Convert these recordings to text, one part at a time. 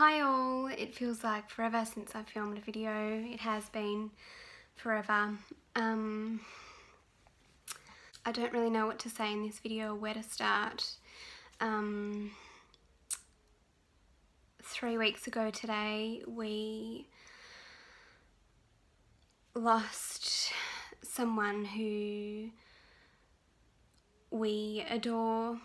Hi all, it feels like forever since I filmed a video. It has been forever. I don't really know what to say in this video or where to start. 3 weeks ago today we lost someone who we adore,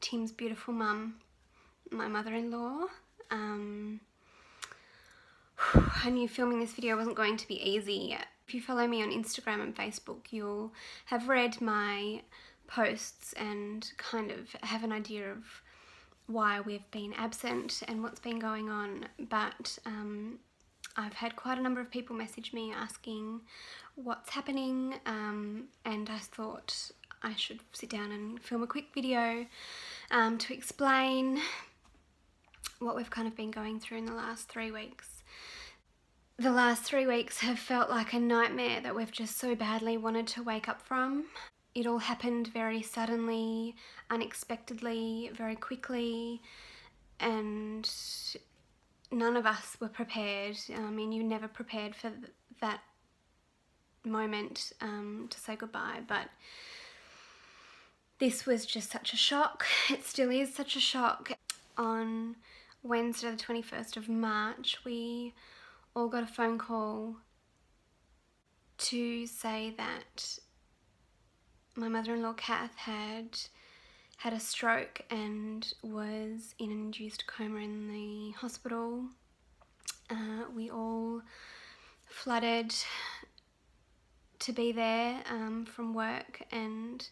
Tim's beautiful mum, my mother-in-law. I knew filming this video wasn't going to be easy. If you follow me on Instagram and Facebook, you'll have read my posts and kind of have an idea of why we've been absent and what's been going on, but I've had quite a number of people message me asking what's happening, and I thought I should sit down and film a quick video to explain what we've kind of been going through in the last 3 weeks. The last 3 weeks have felt like a nightmare that we've just so badly wanted to wake up from. It all happened very suddenly, unexpectedly, very quickly, and none of us were prepared. I mean, you never prepared for that moment to say goodbye, but this was just such a shock. It still is such a shock. On Wednesday the 21st of March, we all got a phone call to say that my mother-in-law Kath had a stroke and was in an induced coma in the hospital. We all flooded to be there from work and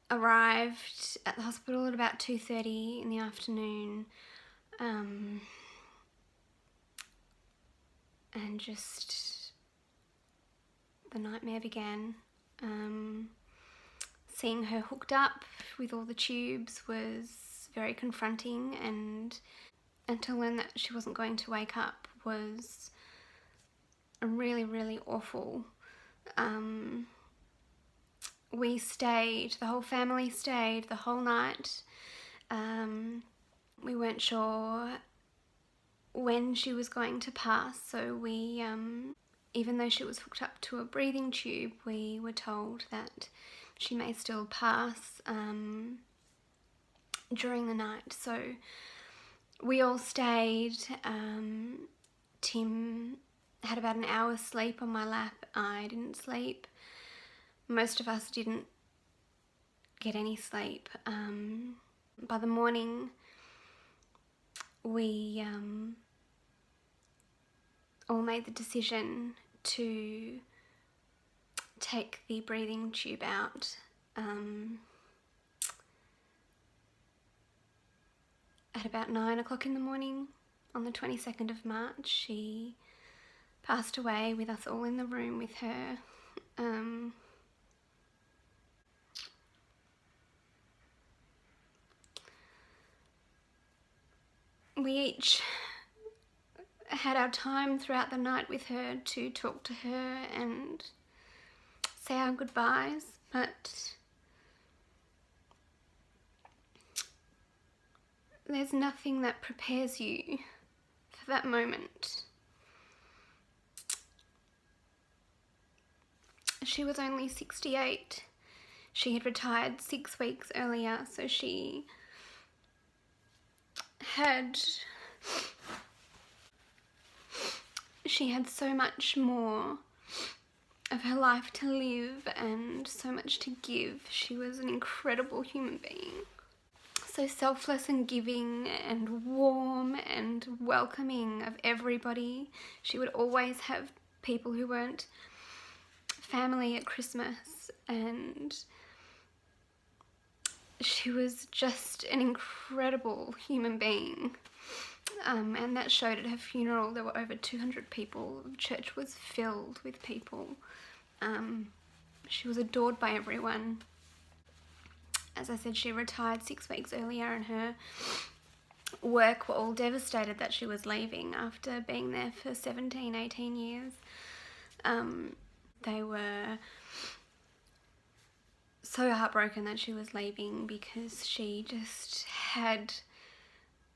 arrived at the hospital at about 2:30 in the afternoon, and just the nightmare began. Seeing her hooked up with all the tubes was very confronting, and to learn that she wasn't going to wake up was really, really awful. We stayed, the whole family stayed the whole night. We weren't sure when she was going to pass, so we, even though she was hooked up to a breathing tube, we were told that she may still pass during the night. So we all stayed. Tim had about an hour's sleep on my lap. I didn't sleep. Most of us didn't get any sleep. By the morning, we all made the decision to take the breathing tube out. At about 9 o'clock in the morning on the 22nd of March, she passed away with us all in the room with her. We each had our time throughout the night with her to talk to her and say our goodbyes, but there's nothing that prepares you for that moment. She was only 68. She had retired 6 weeks earlier, so she had so much more of her life to live and so much to give. She was an incredible human being. So selfless and giving and warm and welcoming of everybody. She would always have people who weren't family at Christmas, and she was just an incredible human being. And that showed at her funeral. There were over 200 people. The church was filled with people. She was adored by everyone. As I said, she retired 6 weeks earlier, and her work were all devastated that she was leaving after being there for 17, 18 years. They were so heartbroken that she was leaving because she just had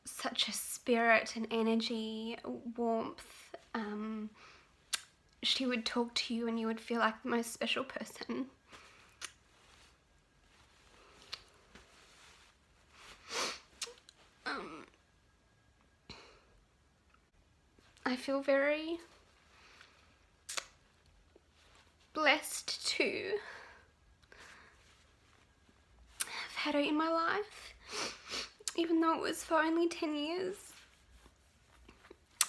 such a spirit and energy, warmth. She would talk to you and you would feel like the most special person. I feel very blessed to have had her in my life, even though it was for only 10 years.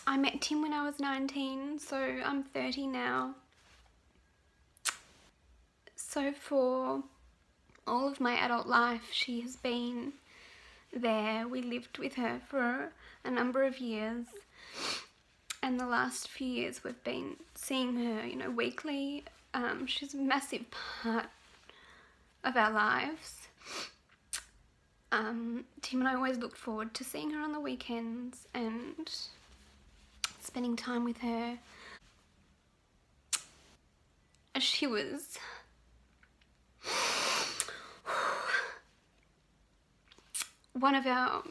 I met Tim when I was 19, so I'm 30 now. So for all of my adult life, she has been there. We lived with her for a number of years, and the last few years we've been seeing her, you know, weekly. She's a massive part of our lives. Tim and I always looked forward to seeing her on the weekends and spending time with her. She was one of our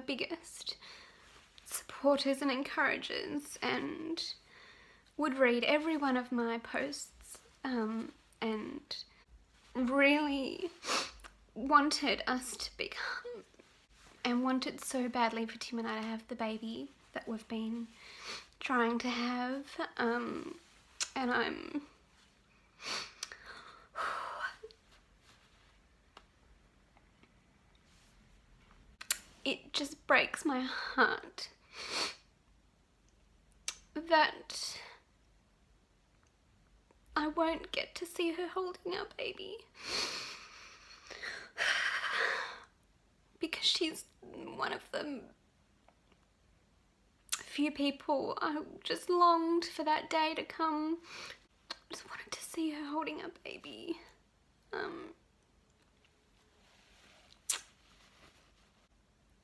biggest supporters and encouragers, and would read every one of my posts, and really wanted us to become, and wanted so badly for Tim and I to have the baby that we've been trying to have, and it just breaks my heart that I won't get to see her holding our baby, because she's one of the few people I just longed for that day to come. I just wanted to see her holding our baby.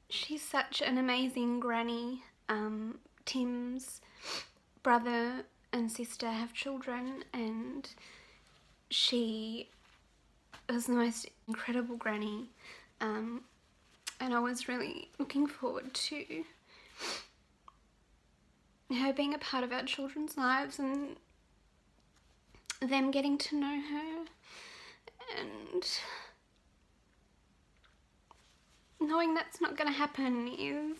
She's such an amazing granny. Tim's brother and sister have children, and she was the most incredible granny, and I was really looking forward to her being a part of our children's lives and them getting to know her, and knowing that's not going to happen is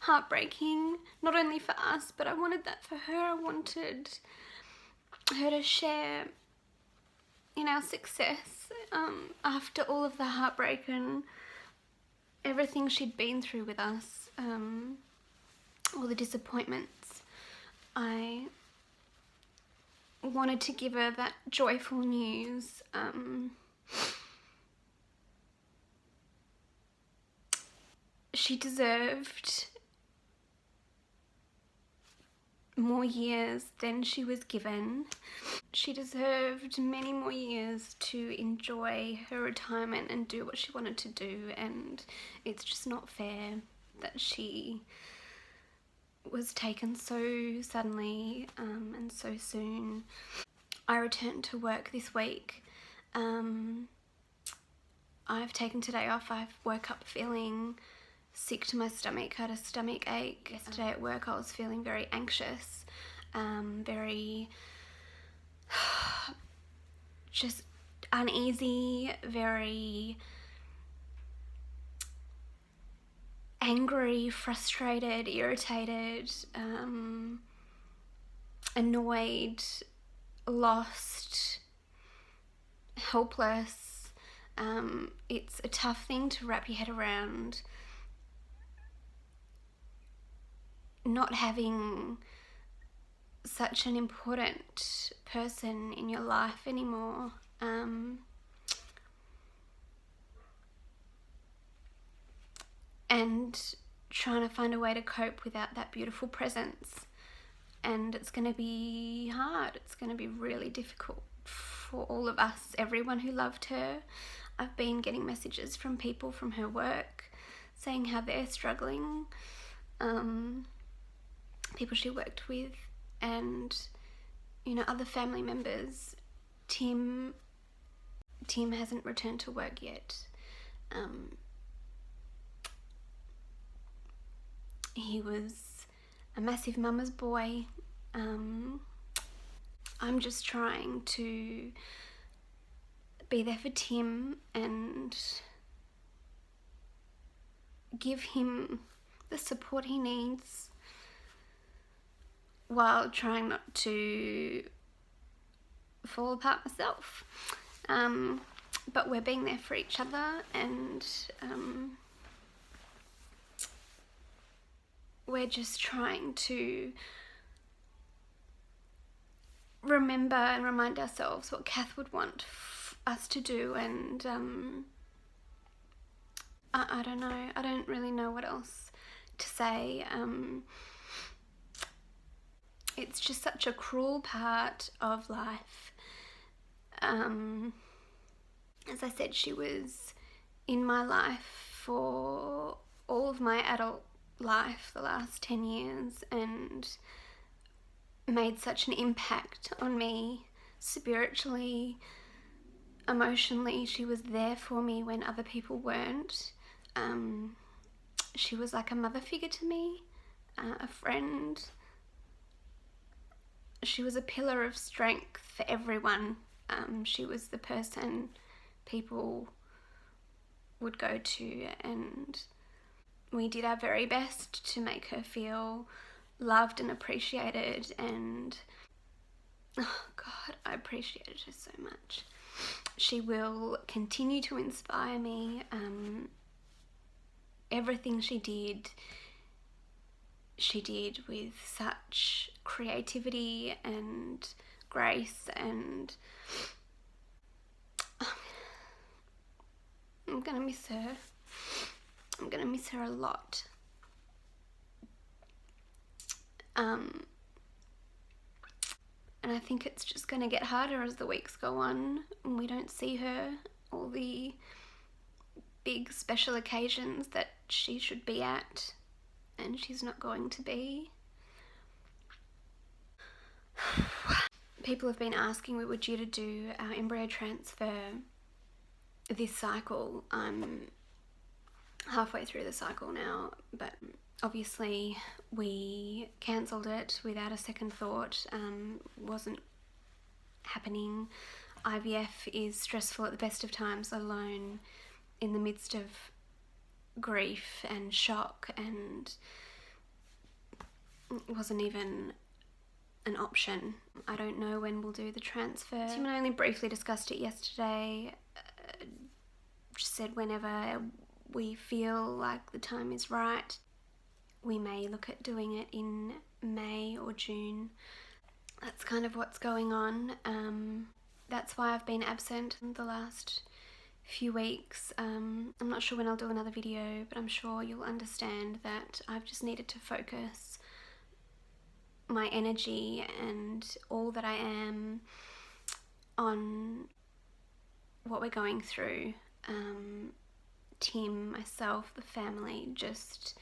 heartbreaking, not only for us, but I wanted that for her. I wanted her to share in our success, after all of the heartbreak and everything she'd been through with us, all the disappointments. I wanted to give her that joyful news. She deserved more years than she was given. She deserved many more years to enjoy her retirement and do what she wanted to do, and it's just not fair that she was taken so suddenly, and so soon. I returned to work this week. I've taken today off. I woke up feeling sick to my stomach. I had a stomach ache. Yesterday at work I was feeling very anxious, very just uneasy, very angry, frustrated, irritated, annoyed, lost, helpless. It's a tough thing to wrap your head around, not having such an important person in your life anymore. And trying to find a way to cope without that beautiful presence. And it's going to be hard. It's going to be really difficult for all of us, everyone who loved her. I've been getting messages from people from her work saying how they're struggling, people she worked with, and, you know, other family members. Tim hasn't returned to work yet. He was a massive mama's boy. I'm just trying to be there for Tim and give him the support he needs while trying not to fall apart myself. But we're being there for each other, and we're just trying to remember and remind ourselves what Kath would want us to do, and I don't know, I don't really know what else to say. It's just such a cruel part of life. As I said, she was in my life for all of my adult life, the last 10 years, and made such an impact on me spiritually, emotionally. She was there for me when other people weren't. She was like a mother figure to me, a friend. She was a pillar of strength for everyone. She was the person people would go to, and we did our very best to make her feel loved and appreciated, and oh God, I appreciated her so much. She will continue to inspire me. Everything she did with such creativity and grace, and I'm gonna miss her. I'm gonna miss her a lot. And I think it's just gonna get harder as the weeks go on and we don't see her, all the big special occasions that she should be at, and she's not going to be. People have been asking, we were due to do our embryo transfer this cycle. I'm halfway through the cycle now, but obviously we cancelled it without a second thought. Wasn't happening. IVF is stressful at the best of times, let alone in the midst of grief and shock, and it wasn't even an option. I don't know when we'll do the transfer. Tim and I only briefly discussed it yesterday. Just said whenever we feel like the time is right, we may look at doing it in May or June. That's kind of what's going on. That's why I've been absent the last few weeks. I'm not sure when I'll do another video, but I'm sure you'll understand that I've just needed to focus my energy and all that I am on what we're going through. Tim, myself, the family, just,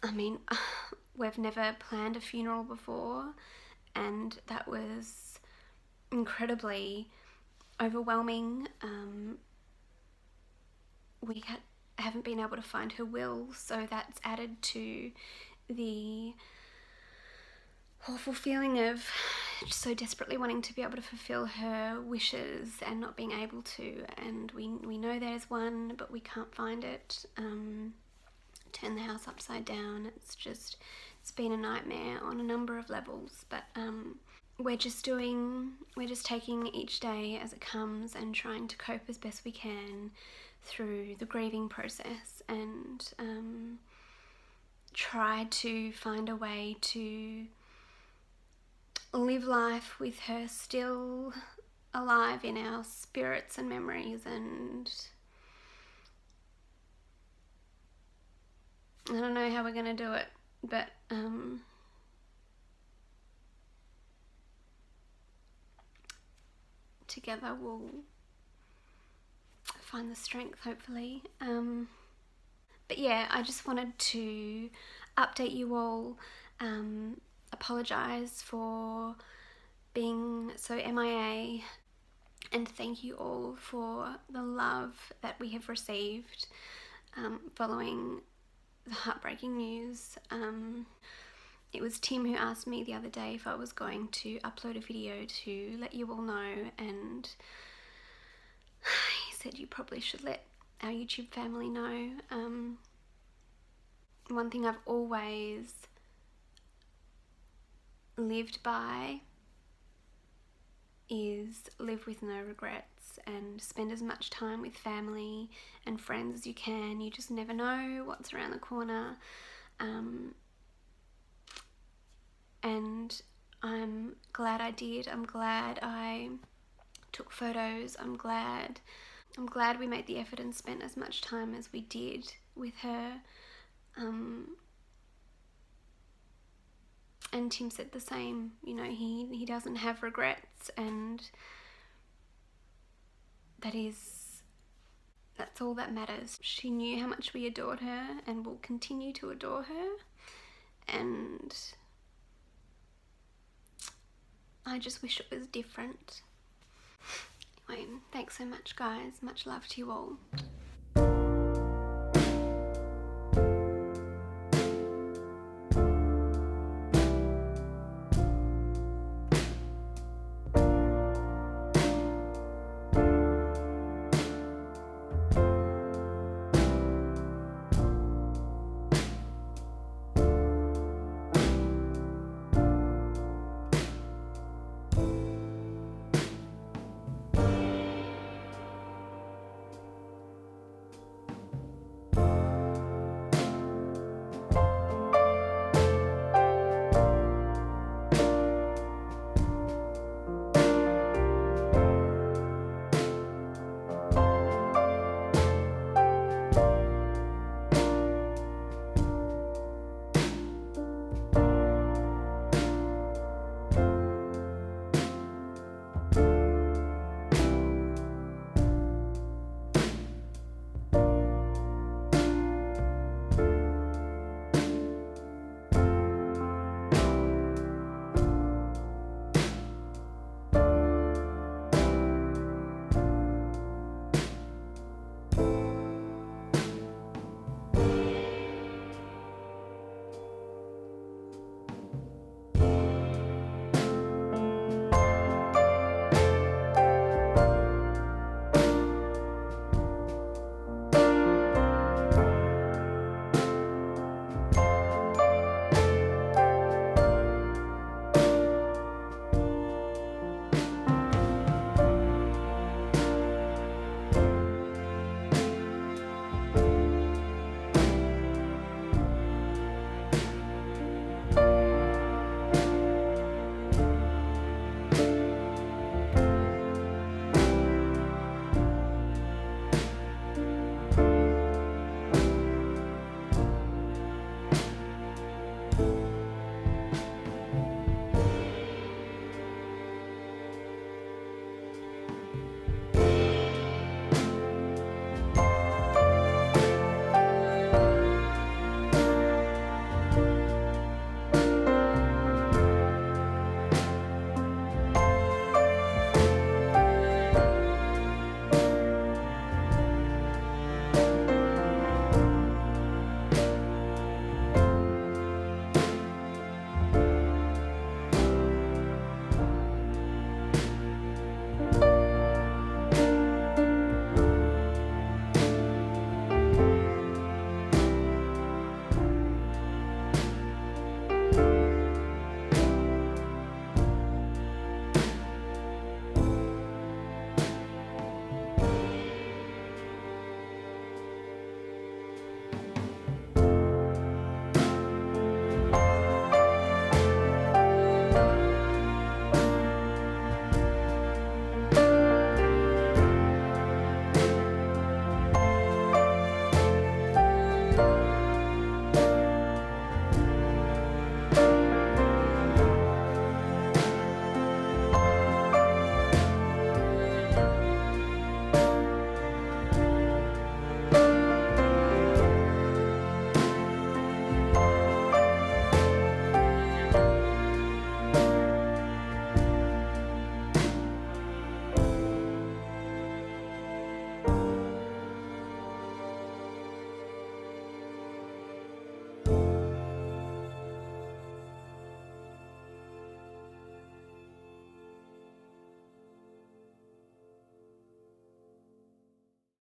I mean, we've never planned a funeral before, and that was incredibly overwhelming. We haven't been able to find her will, so that's added to the awful feeling of so desperately wanting to be able to fulfill her wishes and not being able to, and we know there's one, but we can't find it. Turn the house upside down. It's been a nightmare on a number of levels, but we're just taking each day as it comes and trying to cope as best we can through the grieving process, and try to find a way to live life with her still alive in our spirits and memories. And I don't know how we're going to do it, but together we'll find the strength, hopefully. But yeah, I just wanted to update you all, apologise for being so MIA, and thank you all for the love that we have received following the heartbreaking news. It was Tim who asked me the other day if I was going to upload a video to let you all know, and he said you probably should let our YouTube family know. One thing I've always lived by is live with no regrets and spend as much time with family and friends as you can. You just never know what's around the corner. And I'm glad I did. I'm glad I took photos. I'm glad we made the effort and spent as much time as we did with her. And Tim said the same. You know, he doesn't have regrets, and that's all that matters. She knew how much we adored her and will continue to adore her, and I just wish it was different. Anyway, thanks so much, guys. Much love to you all.